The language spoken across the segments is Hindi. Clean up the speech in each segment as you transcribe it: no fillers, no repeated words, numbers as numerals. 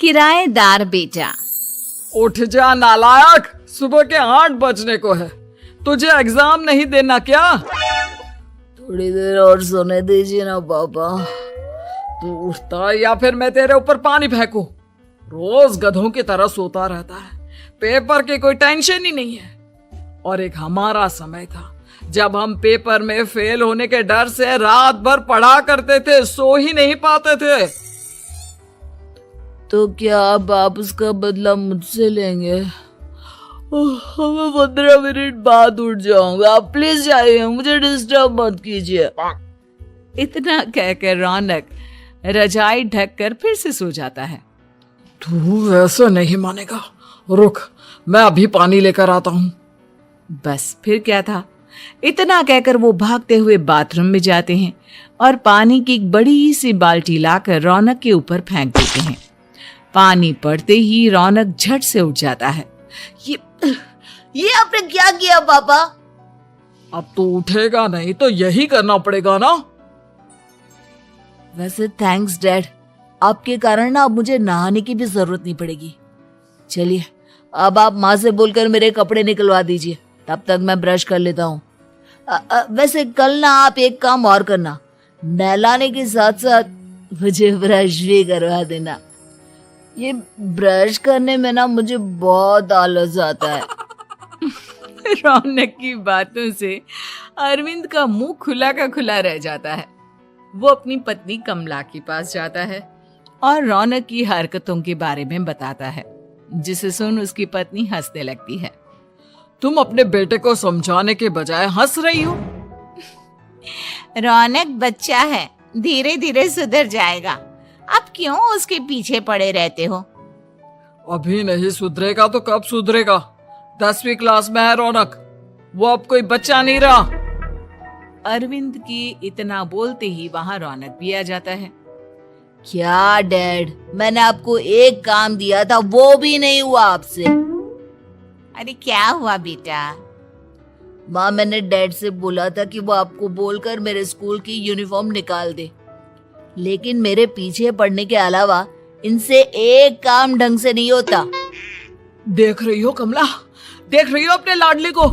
किराएदार बेटा। उठ जा नालायक, सुबह के 8 बजने को है। तुझे एग्जाम नहीं देना क्या? थोड़ी देर और सोने दीजिए ना पापा। तू उठता या फिर मैं तेरे ऊपर पानी फेंकूं? रोज गधों की तरह सोता रहता है। पेपर की कोई टेंशन ही नहीं है। और एक हमारा समय था जब हम पेपर में फेल होने के डर से रात भर पढ़ा करते थे, सो ही नहीं पाते थे। तो क्या अब आप उसका बदला मुझसे लेंगे? मैं 15 मिनट बाद उठ जाऊंगा, आप प्लीज जाइए, मुझे डिस्टर्ब मत कीजिए। इतना कहकर रौनक रजाई ढककर फिर से सो जाता है। तू वैसे नहीं मानेगा, रुक मैं अभी पानी लेकर आता हूँ। बस फिर क्या था, इतना कहकर वो भागते हुए बाथरूम में जाते हैं और पानी की एक बड़ी सी बाल्टी लाकर रौनक के ऊपर फेंक देते हैं। पानी पड़ते ही रौनक झट से उठ जाता है। ये आपने क्या किया पापा? अब तो उठेगा नहीं तो यही करना पड़ेगा ना। वैसे थैंक्स डैड, आपके कारण ना अब मुझे नहाने की भी जरूरत नहीं पड़ेगी। चलिए अब आप माँ से बोलकर मेरे कपड़े निकलवा दीजिए, तब तक मैं ब्रश कर लेता हूँ। वैसे कल ना आप एक काम और करना, नहलाने के साथ साथ मुझे ब्रश भी करवा देना। ये ब्रश करने में ना मुझे बहुत आलस आता है। रौनक की बातों से अरविंद का मुंह खुला का खुला रह जाता है। वो अपनी पत्नी कमला के पास जाता है और रौनक की हरकतों के बारे में बताता है, जिसे सुन उसकी पत्नी हंसने लगती है। तुम अपने बेटे को समझाने के बजाय हंस रही हो। रौनक बच्चा है, धीरे धीरे सुधर जाएगा, आप क्यों उसके पीछे पड़े रहते हो? अभी नहीं सुधरेगा तो कब सुधरेगा? 10वीं क्लास में है रौनक, वो अब कोई बच्चा नहीं रहा। अरविंद की इतना बोलते ही वहां रौनक भी आ जाता है। क्या डैड, मैंने आपको एक काम दिया था, वो भी नहीं हुआ आपसे। अरे क्या हुआ बेटा? माँ, मैंने डैड से बोला था कि वो आपको बोलकर मेरे स्कूल की यूनिफॉर्म निकाल दे, लेकिन मेरे पीछे पड़ने के अलावा इनसे एक काम ढंग से नहीं होता। देख रही हो कमला, देख रही हो अपने लाडले को?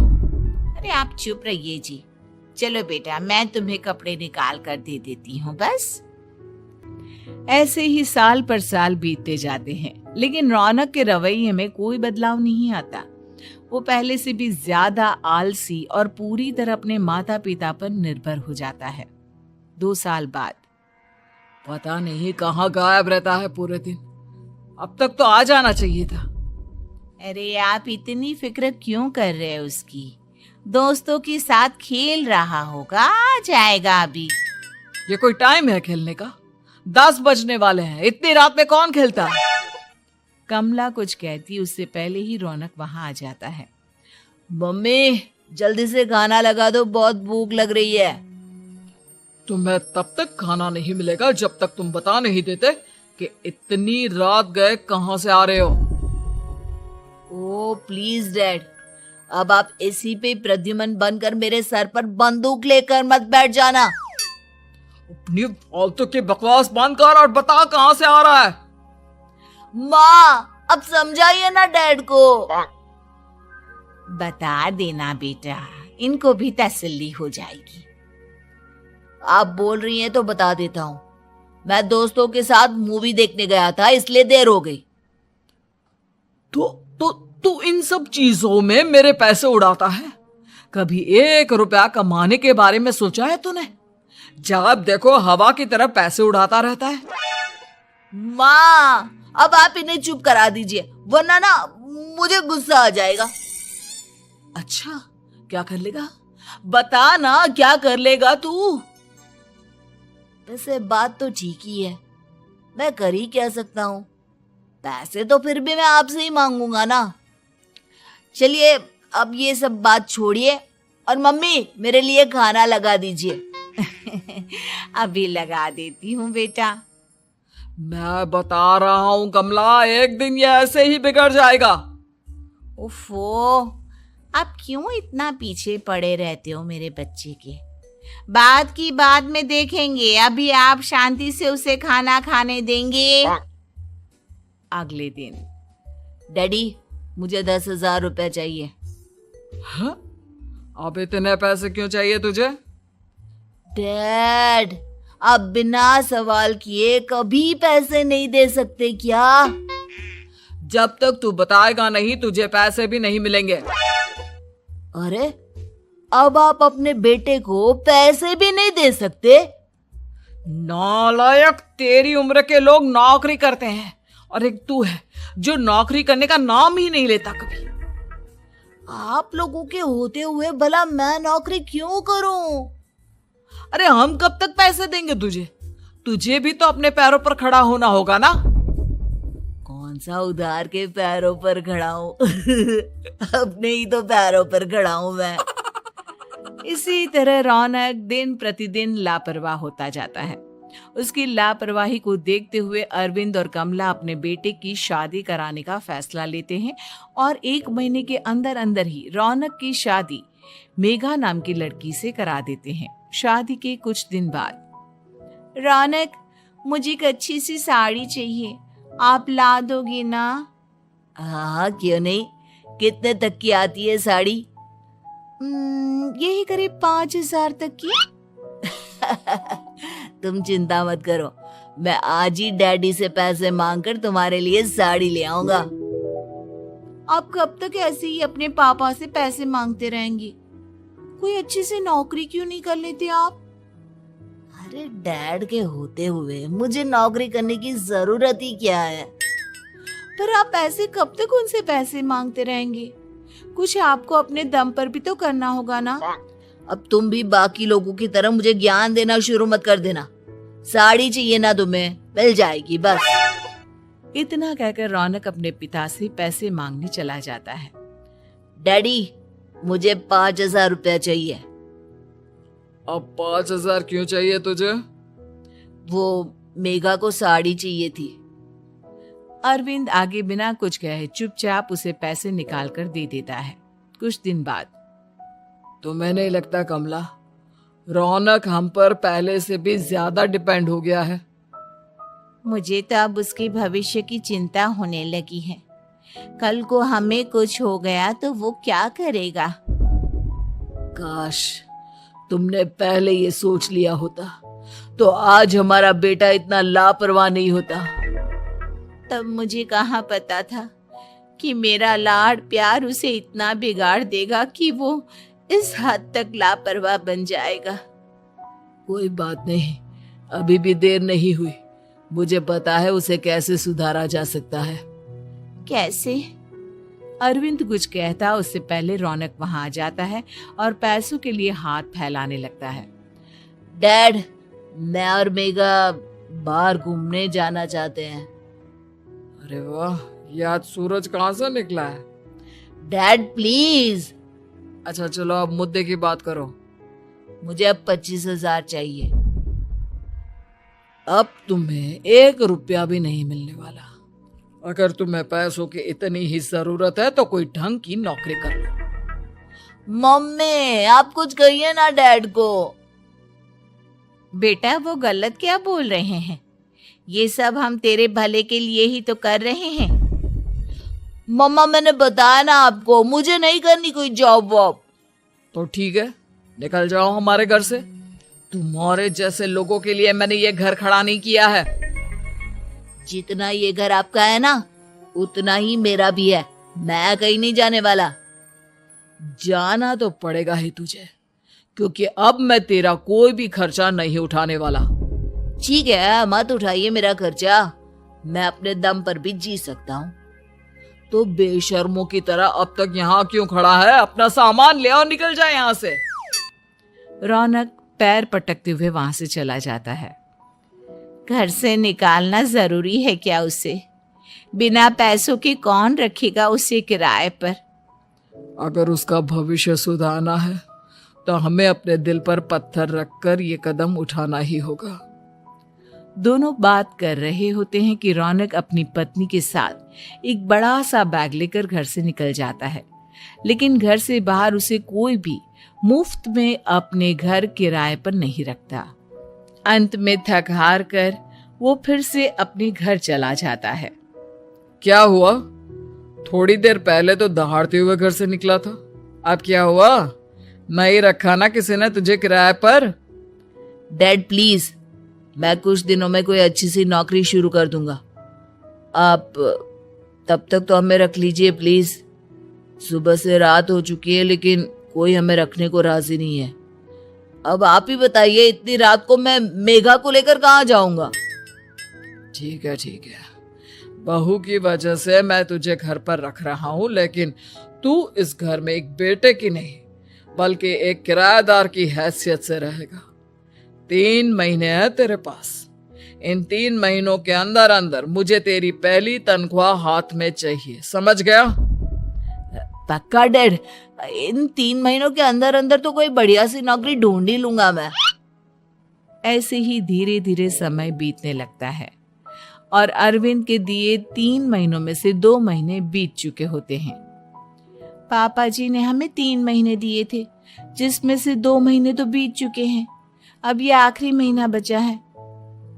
अरे आप चुप रहिए जी। चलो बेटा, मैं तुम्हें कपड़े निकाल कर दे देती हूँ। बस ऐसे ही साल पर साल बीतते जाते हैं, लेकिन रौनक के रवैये में कोई बदलाव नहीं आता। वो पहले से भी ज्यादा आलसी और पूरी तरह अपने माता पिता पर निर्भर हो जाता है। 2 साल बाद पता नहीं कहाँ गायब रहता है पूरे दिन। अब तक तो आ जाना चाहिए था। अरे आप इतनी फिक्र क्यों कर रहे हो उसकी? दोस्तों के साथ खेल रहा होगा, आ जाएगा अभी। ये कोई टाइम है खेलने का? 10 बजने वाले हैं, इतनी रात में कौन खेलता है? कमला कुछ कहती उससे पहले ही रौनक वहां आ जाता है। मम्मी जल्दी से खाना लगा दो, बहुत भूख लग रही है। तुम्हें तब तक खाना नहीं मिलेगा जब तक तुम बता नहीं देते कि इतनी रात गए कहां से आ रहे हो। ओ प्लीज डैड, अब आप एसी पे प्रद्युमन बनकर मेरे सर पर बंदूक लेकर मत बैठ जाना। अपनी फालतू की बकवास बंद कर और बता कहां से आ रहा है। माँ अब समझाइए ना डैड को। बता देना बेटा, इनको भी तसल्ली हो जाएगी। आप बोल रही हैं तो बता देता हूँ। मैं दोस्तों के साथ मूवी देखने गया था, इसलिए देर हो गई। तू इन सब चीजों में मेरे पैसे उड़ाता है? कभी 1 रुपया कमाने के बारे में सोचा है तूने? जब देखो हवा की तरह पैसे उड़ाता रहता है। माँ अब आप इन्हें चुप करा दीजिए, वरना ना मुझे गुस्सा आ जाएगा। अच्छा क्या कर लेगा? बता ना, क्या कर लेगा तू? वैसे बात तो ठीक ही है, मैं कर ही क्या सकता हूँ। पैसे तो फिर भी मैं आपसे ही मांगूंगा ना। चलिए अब ये सब बात छोड़िए और मम्मी मेरे लिए खाना लगा दीजिए। अभी लगा देती हूँ बेटा। मैं बता रहा हूँ कमला, एक दिन ये ऐसे ही बिगड़ जाएगा। ओफो, आप क्यों इतना पीछे पड़े रहते हो मेरे बच्चे के? बात की बाद में देखेंगे, अभी आप शांति से उसे खाना खाने देंगे? अगले दिन। डैडी, मुझे 10,000 रुपए चाहिए। हाँ? अब इतने पैसे क्यों चाहिए तुझे? डैड, आप बिना सवाल किए कभी पैसे नहीं दे सकते क्या? जब तक तू बताएगा नहीं तुझे पैसे भी नहीं मिलेंगे। अरे, अब आप अपने बेटे को पैसे भी नहीं दे सकते? नालायक, तेरी उम्र के लोग नौकरी करते हैं और एक तू है जो नौकरी करने का नाम ही नहीं लेता कभी। आप लोगों के होते हुए भला मैं नौकरी क्यों करूं? अरे हम कब तक पैसे देंगे तुझे? तुझे भी तो अपने पैरों पर खड़ा होना होगा ना। कौन सा उधार के पैरों पर खड़ा हूं? अपने ही तो पैरों पर खड़ा हूं मैं। इसी तरह रौनक दिन प्रतिदिन लापरवाह होता जाता है। उसकी लापरवाही को देखते हुए अरविंद और कमला अपने बेटे की शादी कराने का फैसला लेते हैं और 1 महीने के अंदर अंदर ही रौनक की शादी मेघा नाम की लड़की से करा देते हैं। शादी के कुछ दिन बाद, रौनक, मुझे एक अच्छी सी साड़ी चाहिए, आप ला दोगे ना? हाँ, क्यों नहीं। कितने तक की आती है साड़ी? यही करीब 5,000 तक की। तुम चिंता मत करो, मैं आज ही डैडी से पैसे मांगकर तुम्हारे लिए साड़ी ले आऊंगा। आप कब तक ऐसे ही अपने पापा से पैसे मांगते रहेंगी? कोई अच्छी सी नौकरी क्यों नहीं कर लेते आप? अरे डैड के होते हुए मुझे नौकरी करने की जरूरत ही क्या है? पर आप ऐसे कब तक उनसे पैसे मांगते रहेंगे? कुछ आपको अपने दम पर भी तो करना होगा ना। अब तुम भी बाकी लोगों की तरह मुझे ज्ञान देना शुरू मत कर देना। साड़ी चाहिए ना तुम्हें, मिल जाएगी बस। इतना कहकर रौनक अपने पिता से पैसे मांगने चला जाता है। डैडी, मुझे 5,000 रुपया चाहिए। अब 5,000 क्यों चाहिए तुझे? वो मेघा को साड़ी चाहिए थी। अरविंद आगे बिना कुछ कहे चुपचाप उसे पैसे निकाल कर दे देता है। कुछ दिन बाद, तुम्हें नहीं लगता कमला, रौनक हम पर पहले से भी ज्यादा डिपेंड हो गया है? मुझे तो अब उसके भविष्य की चिंता होने लगी है। कल को हमें कुछ हो गया तो वो क्या करेगा? काश तुमने पहले ये सोच लिया होता तो आज हमारा बेटा इतना लापरवाह नहीं होता। तब मुझे कहाँ पता था कि मेरा लाड प्यार उसे इतना बिगाड़ देगा कि वो इस हद तक लापरवाह बन जाएगा। कोई बात नहीं, अभी भी देर नहीं हुई। मुझे पता है उसे कैसे सुधारा जा सकता है। कैसे? अरविंद कुछ कहता उससे पहले रौनक वहां आ जाता है और पैसों के लिए हाथ फैलाने लगता है। डैड, मैं और मेघा बाहर घूमने जाना चाहते हैं। अरे वाह, ये आज सूरज कहाँ से निकला है? Dad please. अच्छा चलो, अब मुद्दे की बात करो। मुझे अब 25,000 चाहिए। अब तुम्हें 1 रुपया भी नहीं मिलने वाला। अगर तुम्हें पैसों की इतनी ही जरूरत है तो कोई ढंग की नौकरी कर लो। मम्मी, आप कुछ कहिए ना डैड को। बेटा, वो गलत क्या बोल रहे हैं? ये सब हम तेरे भले के लिए ही तो कर रहे हैं। मम्मा, मैंने बताया ना आपको, मुझे नहीं करनी कोई जॉब वॉब। तो ठीक है, निकल जाओ हमारे घर से। तुम्हारे जैसे लोगों के लिए मैंने ये घर खड़ा नहीं किया है। जितना ये घर आपका है ना, उतना ही मेरा भी है। मैं कहीं नहीं जाने वाला। जाना तो पड़ेगा ही तुझे, क्योंकि अब मैं तेरा कोई भी खर्चा नहीं उठाने वाला। ठीक है, मत उठाइए मेरा खर्चा, मैं अपने दम पर भी जी सकता हूँ। तो बेशर्मों की तरह अब तक यहाँ क्यों खड़ा है? अपना सामान ले और निकल जाए यहाँ से। रौनक पैर पटकते हुए वहां से चला जाता है। घर से निकालना जरूरी है क्या उसे? बिना पैसों के कौन रखेगा उसे किराए पर? अगर उसका भविष्य सुधारना है तो हमें अपने दिल पर पत्थर रखकर ये कदम उठाना ही होगा। दोनों बात कर रहे होते हैं कि रौनक अपनी पत्नी के साथ एक बड़ा सा बैग लेकर घर से निकल जाता है, लेकिन घर से बाहर उसे कोई भी मुफ्त में अपने घर किराए पर नहीं रखता। अंत में थक हार कर वो फिर से अपने घर चला जाता है। क्या हुआ? थोड़ी देर पहले तो दहाड़ते हुए घर से निकला था, अब क्या हुआ? नहीं रखा ना किसी ने तुझे किराए पर? डैड प्लीज, मैं कुछ दिनों में कोई अच्छी सी नौकरी शुरू कर दूंगा, आप तब तक तो हमें रख लीजिए प्लीज। सुबह से रात हो चुकी है लेकिन कोई हमें रखने को राजी नहीं है। अब आप ही बताइए, इतनी रात को मैं मेघा को लेकर कहाँ जाऊंगा? ठीक है ठीक है, बहू की वजह से मैं तुझे घर पर रख रहा हूं, लेकिन तू इस घर में एक बेटे की नहीं बल्कि एक किराएदार की हैसियत से रहेगा। 3 महीने है तेरे पास। इन 3 महीनों के अंदर अंदर मुझे तेरी पहली तनख्वाह हाथ में चाहिए, समझ गया? पक्का डैड, इन 3 महीनों के अंदर अंदर तो कोई बढ़िया सी नौकरी ढूंढ ही लूंगा मैं। ऐसे ही धीरे धीरे समय बीतने लगता है और अरविंद के दिए 3 महीनों में से 2 महीने बीत चुके होते हैं। पापा जी ने हमें 3 महीने दिए थे, जिसमें से 2 महीने तो बीत चुके हैं। अब ये आखिरी महीना बचा है।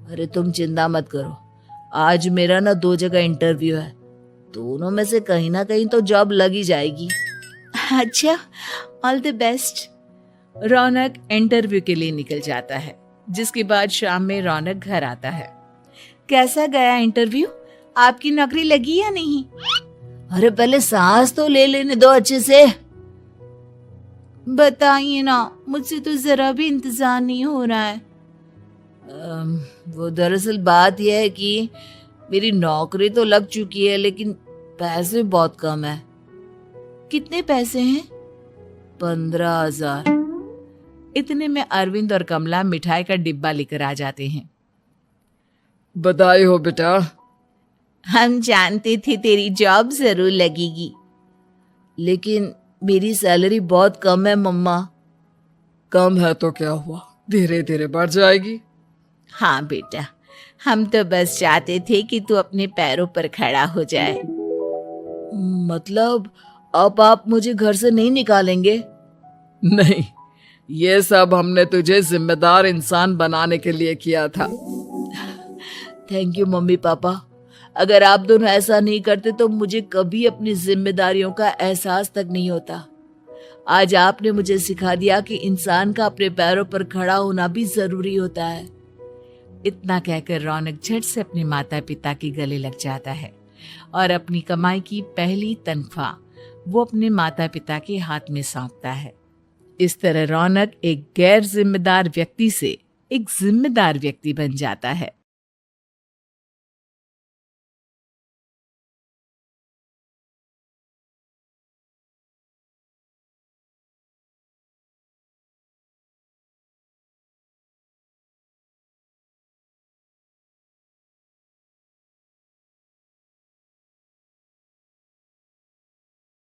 अरे तुम चिंता मत करो, आज मेरा ना 2 जगह इंटरव्यू है, दोनों में से कहीं ना कहीं तो जॉब लग ही जाएगी। अच्छा, all the best. Raunak interview के लिए निकल जाता है, जिसके बाद शाम में रौनक घर आता है। कैसा गया इंटरव्यू? आपकी नौकरी लगी या नहीं? अरे पहले सांस तो ले लेने दो अच्छे से। बताइए ना, मुझसे तो जरा भी इंतजार नहीं हो रहा है। वो दरअसल बात यह है कि मेरी नौकरी तो लग चुकी है लेकिन पैसे बहुत कम है। कितने पैसे हैं? 15,000। इतने में अरविंद और कमला मिठाई का डिब्बा लेकर आ जाते हैं। बधाई हो बेटा। हम जानते थे तेरी जॉब जरूर लगेगी। लेकिन मेरी सैलरी बहुत कम है मम्मा। कम है तो क्या हुआ, धीरे धीरे बढ़ जाएगी। हाँ बेटा, हम तो बस चाहते थे कि तू अपने पैरों पर खड़ा हो जाए। मतलब अब आप मुझे घर से नहीं निकालेंगे? नहीं, ये सब हमने तुझे जिम्मेदार इंसान बनाने के लिए किया था। थैंक यू मम्मी पापा, अगर आप दोनों ऐसा नहीं करते तो मुझे कभी अपनी जिम्मेदारियों का एहसास तक नहीं होता। आज आपने मुझे सिखा दिया कि इंसान का अपने पैरों पर खड़ा होना भी जरूरी होता है। इतना कहकर रौनक झट से अपने माता पिता के गले लग जाता है और अपनी कमाई की पहली तनख्वाह वो अपने माता पिता के हाथ में सौंपता है। इस तरह रौनक एक गैर जिम्मेदार व्यक्ति से एक जिम्मेदार व्यक्ति बन जाता है।